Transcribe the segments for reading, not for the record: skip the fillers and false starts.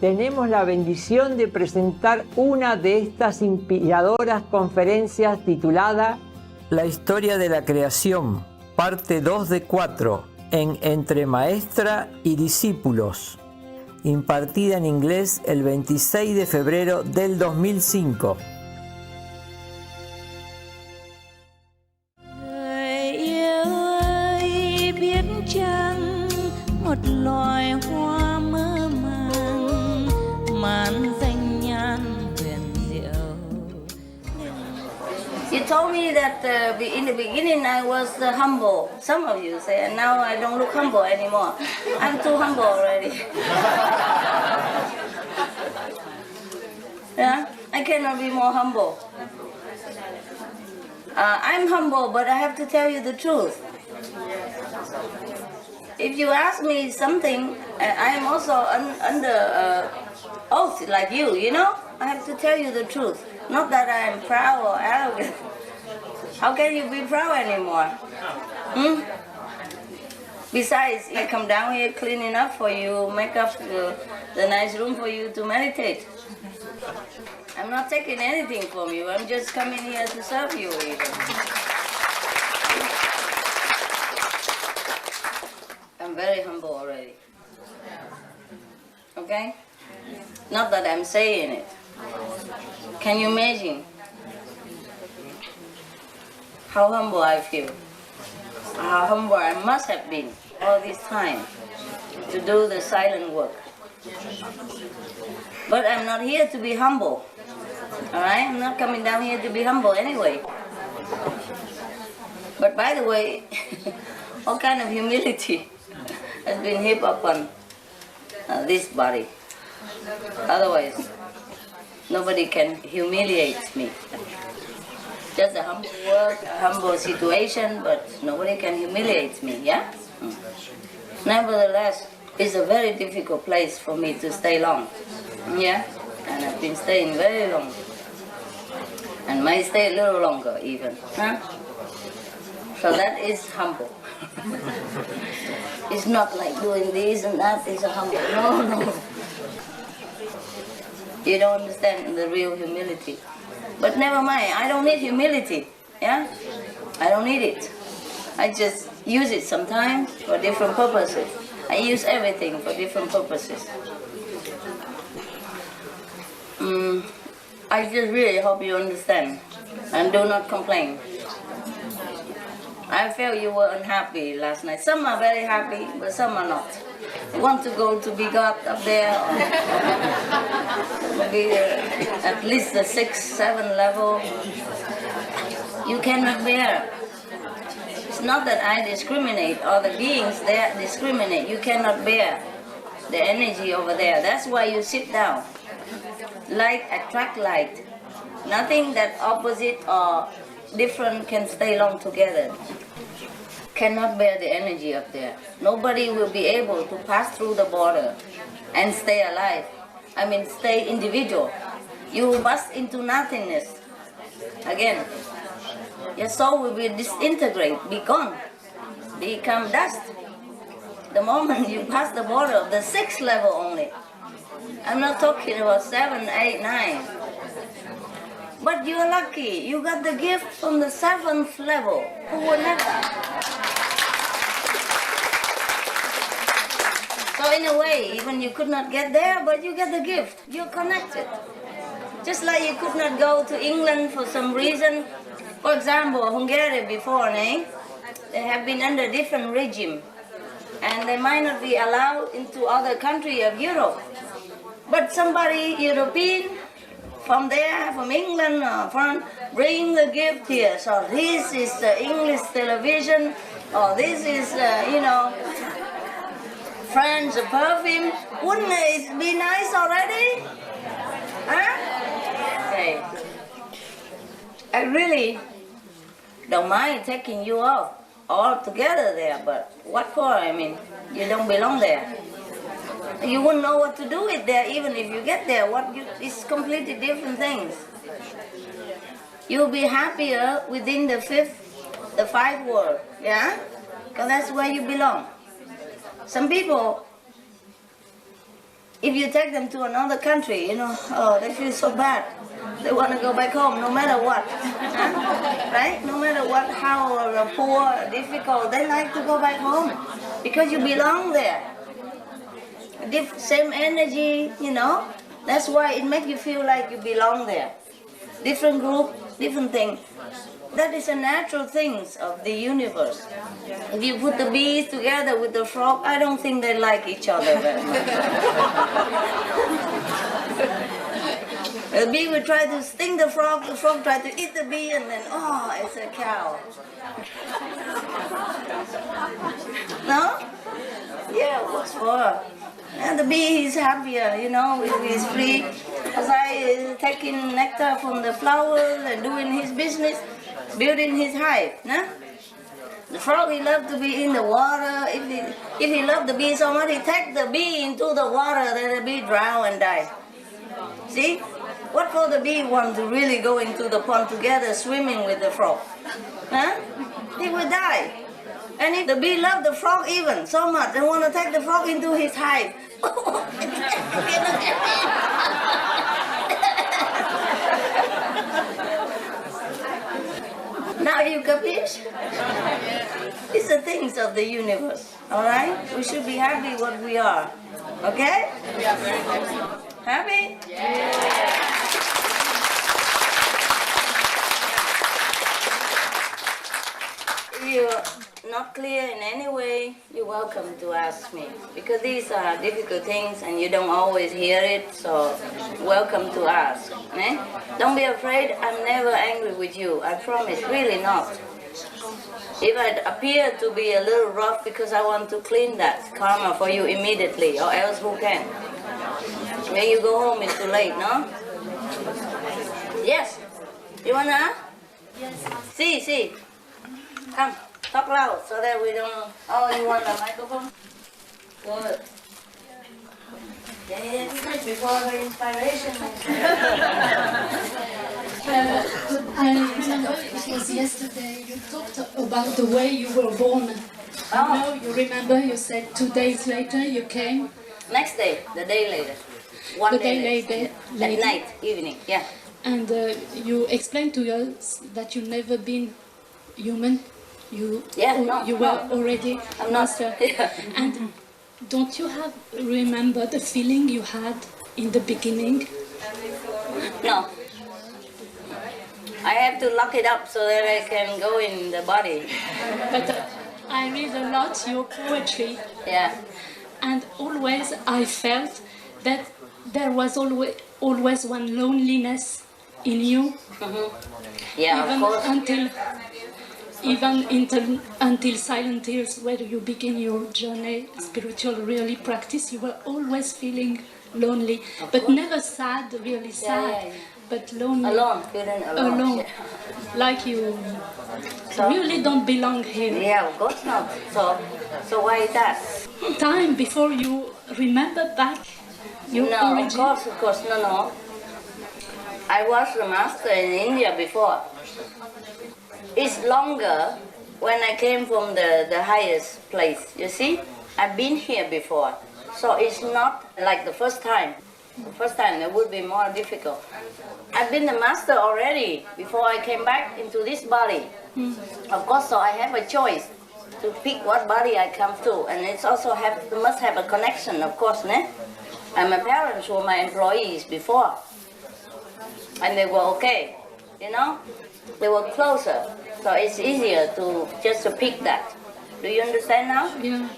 tenemos la bendición de presentar una de estas inspiradoras conferencias titulada La historia de la creación, parte 2 de 4, en Entre Maestra y Discípulos, impartida en inglés el 26 de febrero del 2005. You told me that in the beginning I was humble. Some of you say, and now I don't look humble anymore. I'm too humble already. Yeah, I cannot be more humble. I'm humble, but I have to tell you the truth. If you ask me something, I am also under oath like you know? I have to tell you the truth. Not that I am proud or arrogant. How can you be proud anymore? Besides, I come down here cleaning up for you, make up the nice room for you to meditate. I'm not taking anything from you. I'm just coming here to serve you even. I'm very humble already. Okay? Not that I'm saying it. Can you imagine how humble I feel? How humble I must have been all this time to do the silent work. But I'm not here to be humble. Alright? I'm not coming down here to be humble anyway. But by the way, all kind of humility has been heaped upon this body. Otherwise, nobody can humiliate me. Just a humble work, a humble situation, but nobody can humiliate me, yeah? Nevertheless, it's a very difficult place for me to stay long, yeah? And I've been staying very long. And may stay a little longer even, huh? So that is humble. It's not like doing this and that is a humble, no. You don't understand the real humility. But never mind, I don't need humility, yeah? I don't need it. I just use it sometimes for different purposes. I use everything for different purposes. I just really hope you understand and do not complain. I felt you were unhappy last night. Some are very happy, but some are not. Want to go to be God up there, or be at least the 6, 7 level. You cannot bear. It's not that I discriminate, or the beings there discriminate. You cannot bear the energy over there. That's why you sit down. Light attract light. Nothing that opposite or different can stay long together. Cannot bear the energy up there. Nobody will be able to pass through the border and stay alive. I mean, stay individual. You will bust into nothingness. Again, your soul will be disintegrate, be gone, become dust. The moment you pass the border of the 6th level only. I'm not talking about 7, 8, 9. But you're lucky. You got the gift from the 7th level. Who would never? So in a way, even you could not get there, but you get the gift. You're connected. Just like you could not go to England for some reason. For example, Hungary before, they have been under different regime. And they might not be allowed into other countries of Europe. But somebody European from there, from England, from bring the gift here. So this is the English television, or this is, French perfume. Wouldn't it be nice already? Huh? Okay. I really don't mind taking you off all together there, but what for? I mean, you don't belong there. You wouldn't know what to do with there, even if you get there. It's completely different things. You'll be happier within the 5th world, yeah? Because that's where you belong. Some people If you take them to another country, oh, they feel so bad. They want to go back home no matter what. Right? No matter what, how poor, difficult, they like to go back home because you belong there. Same energy, That's why it makes you feel like you belong there. Different group, different thing. That is a natural thing of the universe. If you put the bees together with the frog, I don't think they like each other very much. The bee will try to sting the frog try to eat the bee, and then, oh, it's a cow. No? Yeah, it works for her. And the bee is happier, he's free. As I is taking nectar from the flowers and doing his business, building his hive. No? The frog, he loves to be in the water. If he loves the bee so much, he takes the bee into the water, then the bee drown and die. See? What for the bee want to really go into the pond together swimming with the frog? Huh? He will die. And if the bee loves the frog even so much, they want to take the frog into his hive. Now you capiche? It's the things of the universe, all right? We should be happy what we are, okay? Yeah, very much. Happy? Yeah. If you're not clear in any way, you're welcome to ask me. Because these are difficult things and you don't always hear it, so welcome to ask. Eh? Don't be afraid, I'm never angry with you. I promise, really not. If I appear to be a little rough because I want to clean that karma for you immediately, or else who can? When you go home, it's too late, no? Yes? You wanna ask? Yes. See. Come, talk loud so that we don't... Oh, you want the microphone? Good. Yeah, before the inspiration. I remember it was yesterday you talked about the way you were born. Oh. You remember you said 2 days later you came? Next day, the day later. One The day day later. later. At night, evening, yeah. And you explained to us that you've never been human. You were already I'm master. not. Yeah. And don't you remember the feeling you had in the beginning? No. I have to lock it up so that I can go in the body. But I read a lot your poetry. Yeah. And always I felt that there was always one loneliness in you. Mm-hmm. Yeah, even of course. Until Silent Tears, where you begin your journey, spiritual really practice, you were always feeling lonely, but never sad, really sad, yeah. but lonely. Alone, feeling alone. Alone, Yeah. like you So- really don't belong here. Yeah, of course not. So why is that? Time before you remember back your No, origin. of course, no. I was the master in India before. It's longer when I came from the highest place, you see? I've been here before. So it's not like the first time. The first time it would be more difficult. I've been the master already before I came back into this body. Of course, so I have a choice to pick what body I come to. And it's also must have a connection, of course, né? And my parents were my employees before. And they were okay, They were closer. So it's easier to pick that. Do you understand now? Yeah.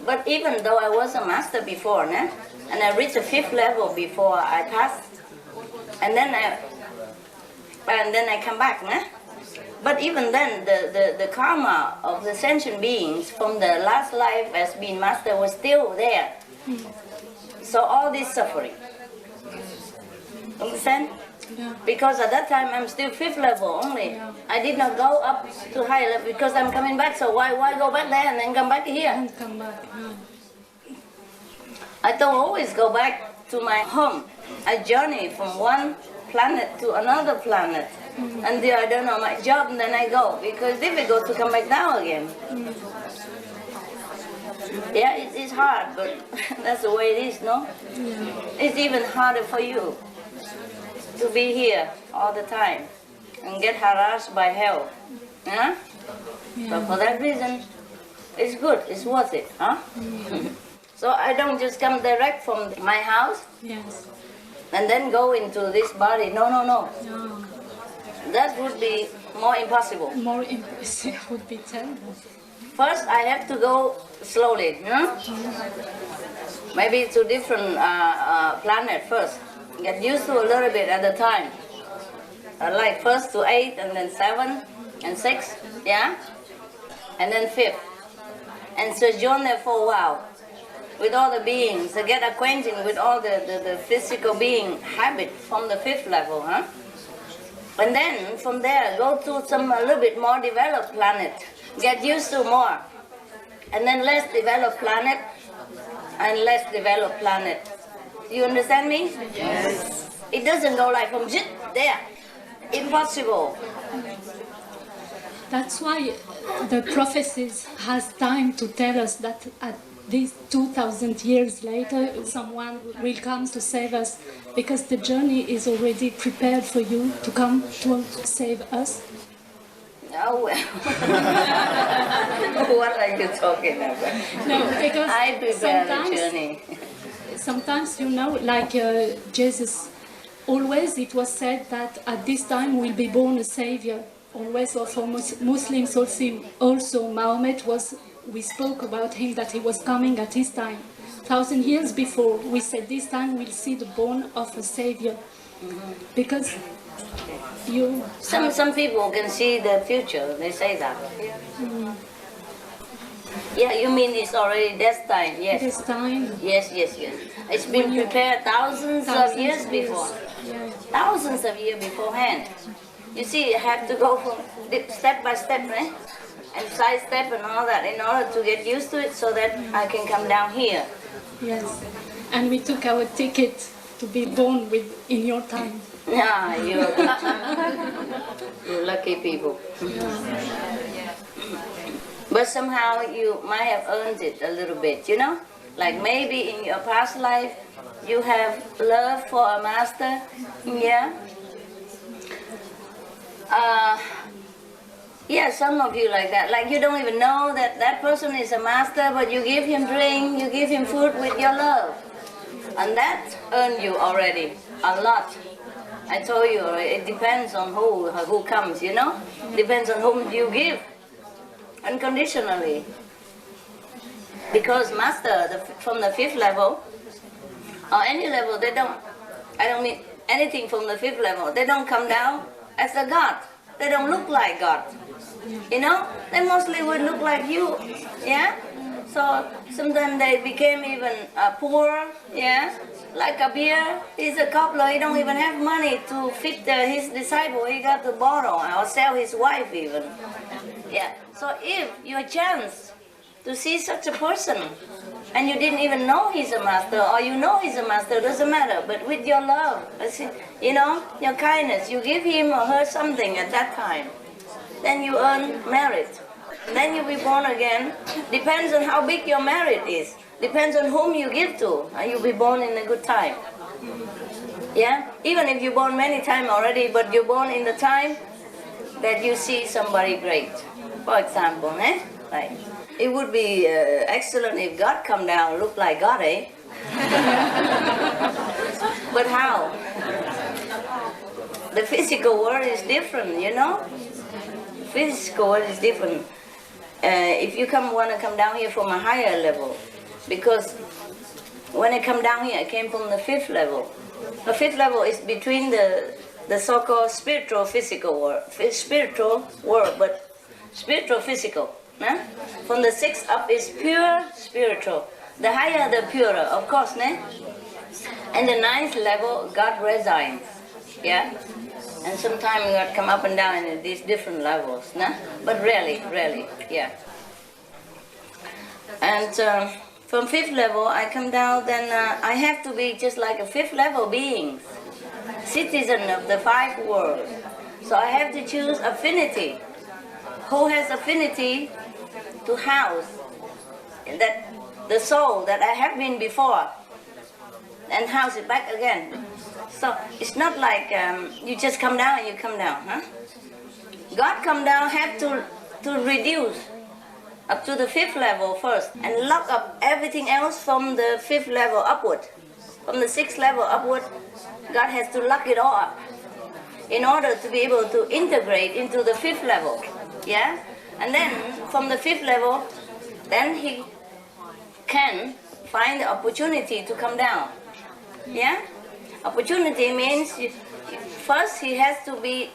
But even though I was a master before, né? And I reached the 5th level before I passed, and then I come back, né? But even then, the karma of the sentient beings from the last life as being master was still there. So all this suffering. Understand? Yeah. Because at that time I'm still 5th level only. Yeah. I did not go up to high level because I'm coming back. So why go back there and then come back here? And come back. Yeah. I don't always go back to my home. I journey from one planet to another planet until I don't know my job, and then I go because it's difficult to come back down again. Yeah, it's hard, but that's the way it is, no? It's even harder for you to be here all the time and get harassed by hell. Yeah? But for that reason, it's good, it's worth it, huh? So I don't just come direct from my house Yes. and then go into this body. No. No. That would be more impossible. More impressive would be terrible. First, I have to go slowly, maybe to different planet first. Get used to a little bit at a time. Like first to 8, and then 7, and 6, yeah? And then 5th. And sojourn there for a while with all the beings, to get acquainted with all the physical being habit from the 5th level, huh? And then from there, go to some a little bit more developed planet. Get used to more. And then less developed planet, and less developed planet. You understand me? Yes. It doesn't go like from zit there. Impossible. That's why the prophecies has time to tell us that at these 2,000 years later, someone will come to save us, because the journey is already prepared for you to come to save us. Oh well. What are you talking about? No, because I prepare the journey. sometimes, you know, like Jesus, always it was said that at this time will be born a savior. Always for Muslims also Muhammad was, we spoke about him that he was coming at his time. 1,000 years before, we said this time we'll see the born of a savior. Because you... Some people can see the future, they say that. Yeah, you mean it's already destined, yes. This time... Yes. It's been prepared thousands of years before. Yeah. Thousands of years beforehand. You see, you have to go from step by step, eh? And side step and all that in order to get used to it so that I can come down here. Yes. And we took our ticket to be born in your time. Yeah, you're lucky people. But somehow you might have earned it a little bit, you know? Like maybe in your past life you have love for a master, yeah? Yeah, some of you like that. Like you don't even know that that person is a master, but you give him drink, you give him food with your love. And that earned you already a lot. I told you, it depends on who comes, you know? Depends on whom you give, unconditionally. Because master, from the 5th level, or any level, I don't mean anything from the 5th level, they don't come down as a God. They don't look like God. You know? They mostly would look like you. Yeah? So sometimes they became even poor. Yeah? Like a beer, he's a cobbler, he don't even have money to feed his disciple. He got to borrow or sell his wife even. Yeah. So if you have a chance to see such a person, and you didn't even know he's a master, or you know he's a master, doesn't matter. But with your love, you know, your kindness, you give him or her something at that time, then you earn merit. Then you'll be born again. Depends on how big your merit is. Depends on whom you give to, and you'll be born in a good time. Yeah? Even if you're born many times already, but you're born in the time that you see somebody great. For example, eh? Like, it would be excellent if God come down, look like God, eh? But how? The physical world is different, you know? The physical world is different. If you want to come down here from a higher level, because when I come down here, I came from the 5th level. The 5th level is between the so-called spiritual physical world, but spiritual physical. Nah? From the 6th up is pure spiritual. The higher, the purer, of course. Nah? And the 9th level, God resides. Yeah? And sometimes God come up and down in these different levels. Nah? But rarely, yeah. And from 5th level, I come down, then I have to be just like a 5th level being, citizen of the 5 worlds. So I have to choose affinity. Who has affinity to house that the soul that I have been before and house it back again. So it's not like you just come down and you come down. Huh? God come down have to reduce up to the 5th level first and lock up everything else from the 5th level upward. From the 6th level upward, God has to lock it all up in order to be able to integrate into the 5th level. Yeah? And then from the 5th level, then he can find the opportunity to come down. Yeah? Opportunity means first he has to be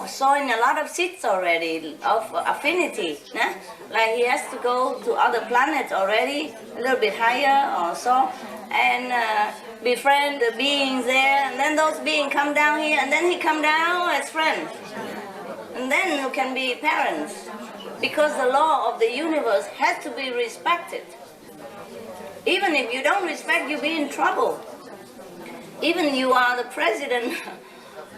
sowing a lot of seeds already of affinity. Nah? Like he has to go to other planets already, a little bit higher or so, and befriend the beings there, and then those beings come down here, and then he come down as friends. And then you can be parents, because the law of the universe has to be respected. Even if you don't respect, you'll be in trouble. Even you are the president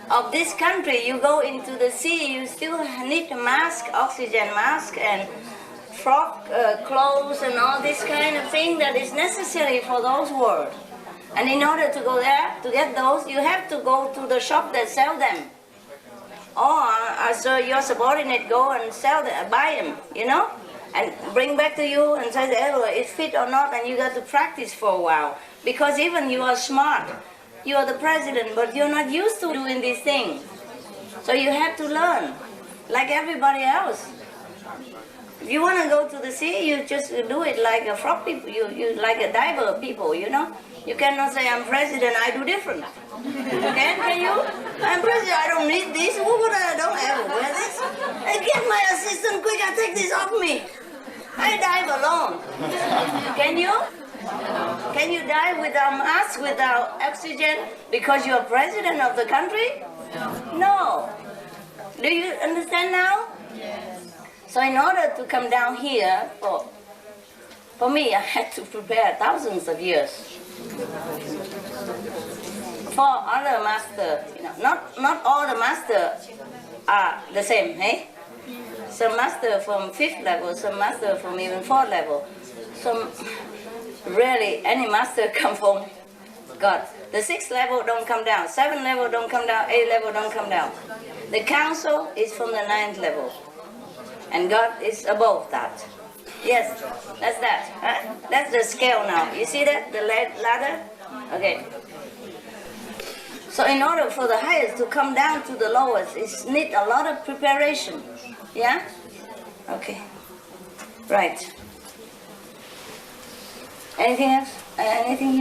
of this country, you go into the sea, you still need a mask, oxygen mask, and frog clothes and all this kind of thing that is necessary for those world. And in order to go there, to get those, you have to go to the shop that sell them. Or so your subordinate go and sell them, buy them, you know, and bring back to you and say, oh, it's fit or not, and you got to practice for a while. Because even you are smart, you are the president, but you're not used to doing these things. So you have to learn, like everybody else. If you want to go to the sea, you just do it like a frog people, you like a diver people, you know. You cannot say, I'm president, I do different. Can you? I'm president, I don't need this. I don't ever wear this. Get my assistant quick, I take this off me. I dive alone. Can you? Can you dive without mask, without oxygen, because you're president of the country? No. Do you understand now? Yes. So in order to come down here, for me, I had to prepare thousands of years. For other masters, you know, not all the masters are the same, hey? Some master from 5th level, some master from even 4th level. Some rarely any master come from God. The 6th level don't come down, 7th level don't come down, 8th level don't come down. The council is from the 9th level, and God is above that. Yes, that's that. Huh? That's the scale now. You see that, the ladder? Okay. So in order for the highest to come down to the lowest, it needs a lot of preparation. Yeah? Okay. Right. Anything else? Anything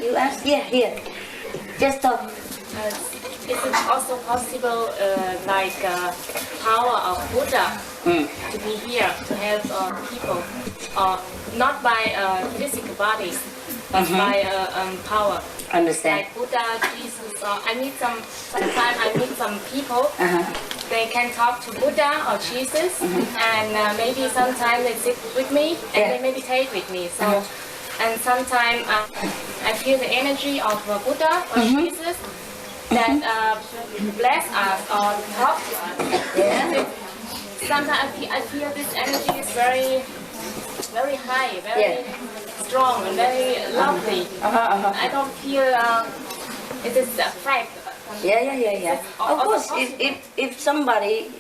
you asked? Yeah, here. Just talk. Is it also possible, power of Buddha to be here to help people, not by physical bodies, but by power? Understand. Like Buddha, Jesus. Sometimes I meet some people. They can talk to Buddha or Jesus, and maybe sometimes they sit with me and they meditate with me. So, and sometimes I feel the energy of Buddha or Jesus that bless us or talk to us. Yeah. Sometimes I feel this energy is very, very high, very strong and very lovely. I don't feel it is a fact. Yeah. Of course, if somebody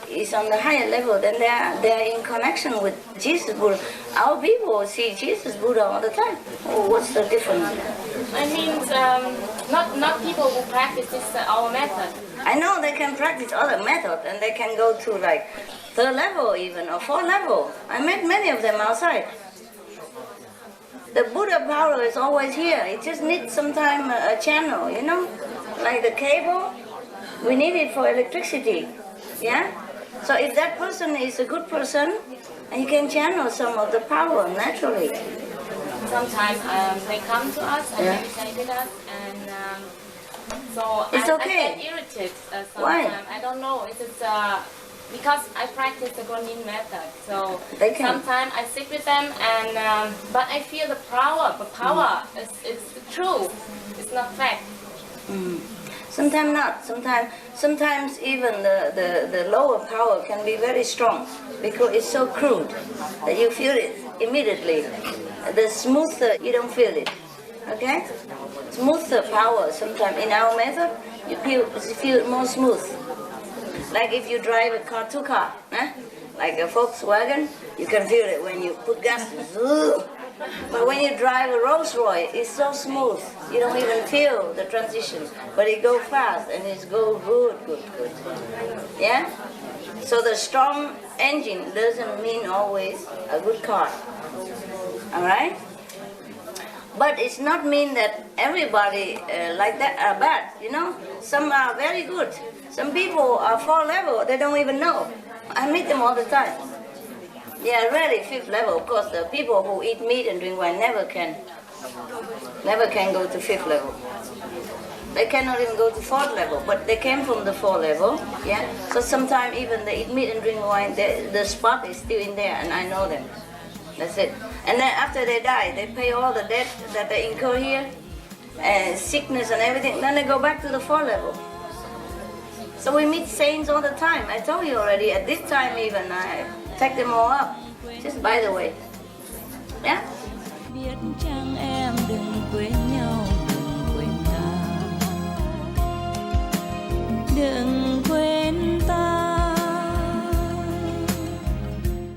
is on the higher level, then they are in connection with Jesus Buddha. Our people see Jesus Buddha all the time. What's the difference? I mean, not people who practice this our method. I know they can practice other methods, and they can go to like 3rd level even, or 4th level. I met many of them outside. The Buddha power is always here. It just needs sometime a channel, you know? Like the cable, we need it for electricity, yeah? So if that person is a good person, he can channel some of the power naturally. Sometimes they come to us and meditate with us, and so it's I okay. get irritated sometimes. Why? I don't know. It is because I practice the Guanyin method. So sometimes I sit with them, and but I feel the power. The power is true. It's not fact. Sometimes not. Sometimes even the lower power can be very strong because it's so crude that you feel it immediately. The smoother, you don't feel it. Okay? Smoother power. Sometimes in our method, you feel it more smooth. Like if you drive a car, two car, like a Volkswagen, you can feel it when you put gas. But when you drive a Rolls Royce, it's so smooth. You don't even feel the transition. But it goes fast and it goes good. Yeah? So the strong engine doesn't mean always a good car. Alright? But it's not mean that everybody like that are bad, you know? Some are very good. Some people are 4 level, they don't even know. I meet them all the time. They are really 5th level. Of course, the people who eat meat and drink wine never can go to 5th level. They cannot even go to 4th level, but they came from the 4th level, yeah? So sometimes even they eat meat and drink wine, the spot is still in there, and I know them. That's it. And then after they die, they pay all the debt that they incur here, and sickness and everything, then they go back to the 4th level. So we meet saints all the time. I told you already, at this time even, I take them all up, just by the way. Yeah? Biết chăng em đừng quên nhau, đừng quên ta, đừng